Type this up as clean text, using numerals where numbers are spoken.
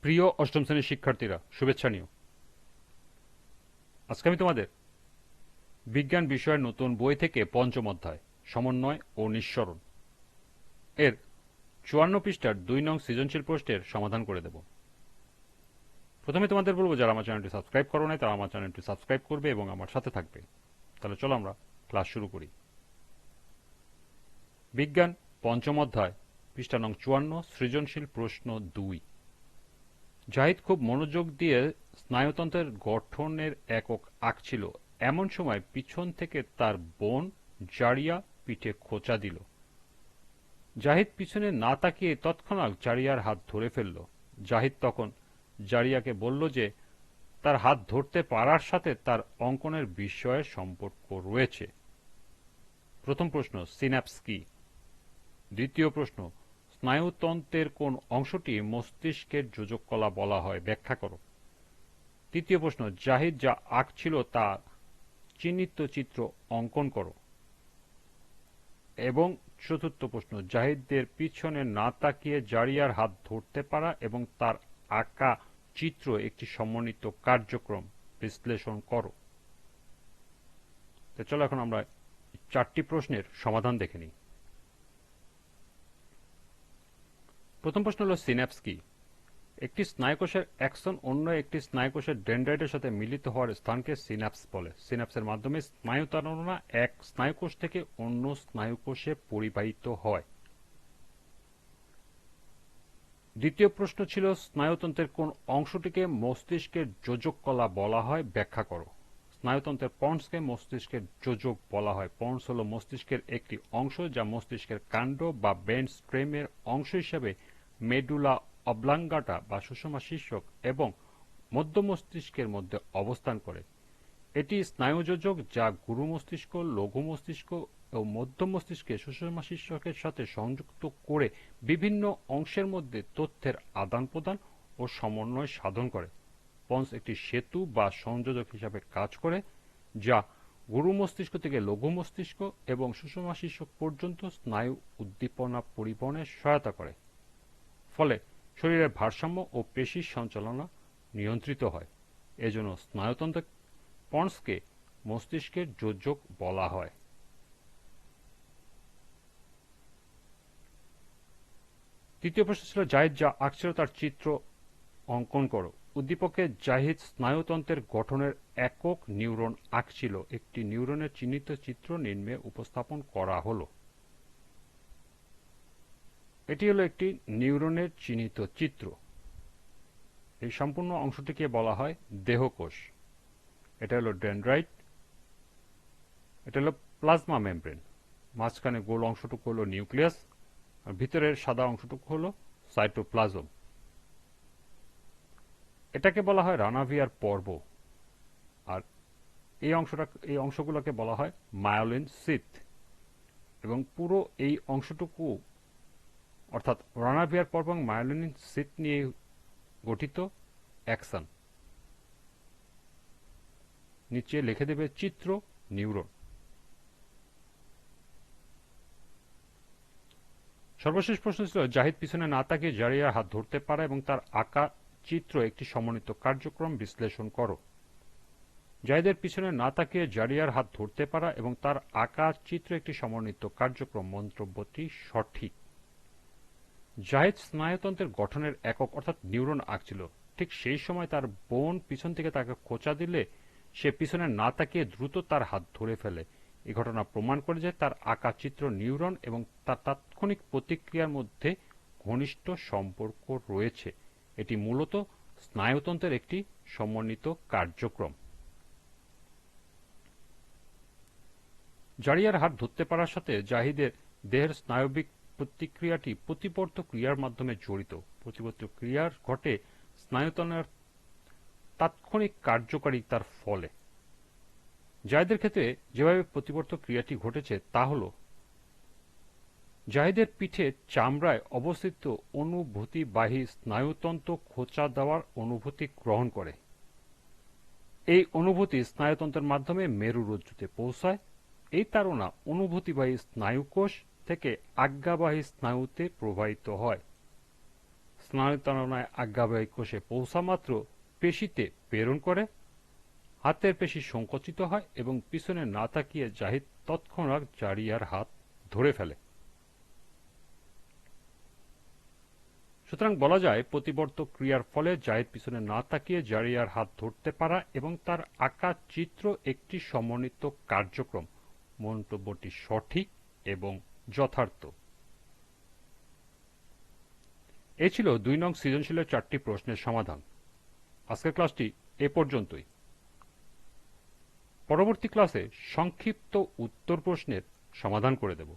প্রিয় অষ্টম শ্রেণীর শিক্ষার্থীরা, শুভেচ্ছা নিও। আজকে আমি তোমাদের বিজ্ঞান বিষয়ের নতুন বই থেকে পঞ্চম অধ্যায় সমন্বয় ও নিঃসরণ এর ৫৪ পৃষ্ঠার ২ নং সৃজনশীল প্রশ্নের সমাধান করে দেব। প্রথমে তোমাদের বলবো, যারা আমার চ্যানেলটি সাবস্ক্রাইব করো নাই তারা আমার চ্যানেলটি সাবস্ক্রাইব করবে এবং আমার সাথে থাকবে। তাহলে চলো আমরা ক্লাস শুরু করি। বিজ্ঞান পঞ্চম অধ্যায় পৃষ্ঠা নং ৫৪, সৃজনশীল প্রশ্ন ২। জাহিদ খুব মনোযোগ দিয়ে স্নায়ুতন্ত্রের গঠনের একক আঁকছিল। এমন সময় পিছন থেকে তার বোন জারিয়া পিঠে খোঁচা দিল। জাহিদ পিছনে না তাকিয়ে তৎক্ষণাৎ জারিয়ার হাত ধরে ফেলল। জাহিদ তখন জারিয়াকে বলল যে তার হাত ধরতে পারার সাথে তার অঙ্কনের বিষয়ের সম্পর্ক রয়েছে। প্রথম প্রশ্ন, সিন্যাপস কি? দ্বিতীয় প্রশ্ন, স্নায়ুতন্ত্রের কোন অংশটি মস্তিষ্কের যোজক কলা বলা হয়, ব্যাখ্যা করো। তৃতীয় প্রশ্ন, জাহিদ যা আঁকছিল তা চিহ্নিত চিত্র অঙ্কন করো। এবং চতুর্থ প্রশ্ন, জাহিদের পিছনে না তাকিয়ে জারিয়ার হাত ধরতে পারা এবং তার আঁকা চিত্র একটি সমন্বিত কার্যক্রম, বিশ্লেষণ করো। তো চলো এখন আমরা 4টি প্রশ্নের সমাধান দেখে নিই। প্রথম প্রশ্ন হলো, সিন্যাপস কি? একটি স্নায়ুকোষের অ্যাক্সন অন্য একটি স্নায়ুকোষের ডেনড্রাইটের সাথে মিলিত হওয়ার স্থানকে সিন্যাপস বলে। সিন্যাপসের মাধ্যমে স্নায়ুতাড়না এক স্নায়ুকোষ থেকে অন্য স্নায়ুকোষে পরিবাহিত হয়। দ্বিতীয় প্রশ্ন ছিল, স্নায়ুতন্ত্রের কোন অংশটিকে মস্তিষ্কের যোজক কলা বলা হয়, ব্যাখ্যা করো। স্নায়ুতন্ত্রের পন্সকে মস্তিষ্কের যোজক বলা হয়। পন্স হল মস্তিষ্কের একটি অংশ যা মস্তিষ্কের কাণ্ড বা ব্রেন স্টেমের অংশ হিসেবে মেডুলা অবলাঙ্গাটা বা সুষমা শীর্ষক এবং মধ্য মস্তিষ্কের মধ্যে অবস্থান করে। এটি স্নায়ুযোজক যা গুরু মস্তিষ্ক, লঘু মস্তিষ্ক ও মধ্য মস্তিষ্কে সুষমা শীর্ষকের সাথে সংযুক্ত করে বিভিন্ন অংশের মধ্যে তথ্যের আদান প্রদান ও সমন্বয় সাধন করে। পন্স একটি সেতু বা সংযোজক হিসাবে কাজ করে যা গুরু মস্তিষ্ক থেকে লঘু মস্তিষ্ক এবং সুষমা শীর্ষক পর্যন্ত স্নায়ু উদ্দীপনা পরিবহনে সহায়তা করে। ফলে শরীরের ভারসাম্য ও পেশির সঞ্চালনা নিয়ন্ত্রিত হয়। এজন্য স্নায়ুতন্ত্র পন্সকে মস্তিষ্কের যোজক বলা হয়। তৃতীয় প্রশ্ন ছিল, জাহিদ যা আঁকছিল তার চিত্র অঙ্কন করো। উদ্দীপকে জাহিদ স্নায়ুতন্ত্রের গঠনের একক নিউরন আঁকছিল। একটি নিউরনের চিহ্নিত চিত্র নিম্নে উপস্থাপন করা হলো। এটি হলো একটি নিউরনের চিহ্নিত চিত্র। এই সম্পূর্ণ অংশটিকে বলা হয় দেহকোষ। এটা হলো ডেনড্রাইট, এটা হলো প্লাজমা মেমব্রেন, মাঝখানে গোল অংশটুকু হলো নিউক্লিয়াস, আর ভিতরের সাদা অংশটুকু হলো সাইটোপ্লাজম। এটাকে বলা হয় রানাভিয়ার পর্ব, আর এই অংশগুলোকে বলা হয় মায়োলিন সিথ। এবং পুরো এই অংশটুকু অর্থাৎ রানাভিয়ার পর্ব এবং মায়োলিন সিথ নিয়ে গঠিত অ্যাক্সন। নিচে লিখে দেবে চিত্র নিউরন। সর্বশেষ প্রশ্ন ছিল, জাহিদ পিছনে না তাকিয়ে জারিয়ার হাত ধরতে পারা এবং তার আঁকা চিত্র একটি সমন্বিত কার্যক্রম, বিশ্লেষণ করো। জাহিদের পিছনে না তাকিয়ে জারিয়ার হাত ধরতে পারা এবং তার আঁকা চিত্র একটি সমন্বিত কার্যক্রম, মন্তব্যটি সঠিক। জাহিদ স্নায়ুতন্ত্রের গঠনের একক অর্থাৎ নিউরন আঁকছিল। ঠিক সেই সময় তার বোন পিছন থেকে তাকে খোঁচা দিলে সে পিছনে না তাকিয়ে দ্রুত তার হাত ধরে ফেলে। এই ঘটনা প্রমাণ করে যে তার আঁকা চিত্র নিউরন এবং তার তাৎক্ষণিক প্রতিক্রিয়ার মধ্যে ঘনিষ্ঠ সম্পর্ক রয়েছে। এটি মূলত স্নায়ুতন্ত্রের একটি সমন্বিত কার্যক্রম। জারিয়ার হাত ধরতে পারার সাথে জাহিদের দেহের স্নায়বিক প্রতিক্রিয়াটি প্রতিবর্ত ক্রিয়ার মাধ্যমে জড়িত। প্রতিবর্ত ক্রিয়ার ঘটে স্নায়ুতন্ত্রের তাৎক্ষণিক কার্যকারিতার ফলে। জাহিদের ক্ষেত্রে যেভাবে প্রতিবর্ত ক্রিয়াটি ঘটেছে তা হল, জাহিদের পিঠে চামড়ায় অবস্থিত অনুভূতিবাহী স্নায়ুতন্ত্র খোঁচা দেওয়ার অনুভূতি গ্রহণ করে। এই অনুভূতি স্নায়ুতন্ত্রের মাধ্যমে মেরুরজ্জুতে পৌঁছায়। এই তাড়না অনুভূতিবাহী স্নায়ুকোষ থেকে আজ্ঞাবাহী স্নায়ুতে প্রবাহিত হয়। স্নায়ুতন্ত্রণায় আজ্ঞাবহী কোষে পৌঁছা মাত্র পেশিতে প্রেরণ করে, হাতের পেশি সংকুচিত হয় এবং পিছনে না তাকিয়ে জাহিদ তৎক্ষণাৎ জারিয়ার হাত ধরে ফেলে। সুতরাং বলা যায় প্রতিবর্তক ক্রিয়ার ফলে জাহিদ পিছনে না তাকিয়ে জারিয়ার হাত ধরতে পারা এবং তার আঁকা চিত্র একটি সমন্বিত কার্যক্রম। মন্তব্যটি সঠিক এবং যথার্থ। এ ছিল ২ নং সৃজনশীলের ৪টি প্রশ্নের সমাধান। আজকের ক্লাসটি এ পর্যন্তই। পরবর্তী ক্লাসে সংক্ষিপ্ত উত্তর প্রশ্নের সমাধান করে দেব।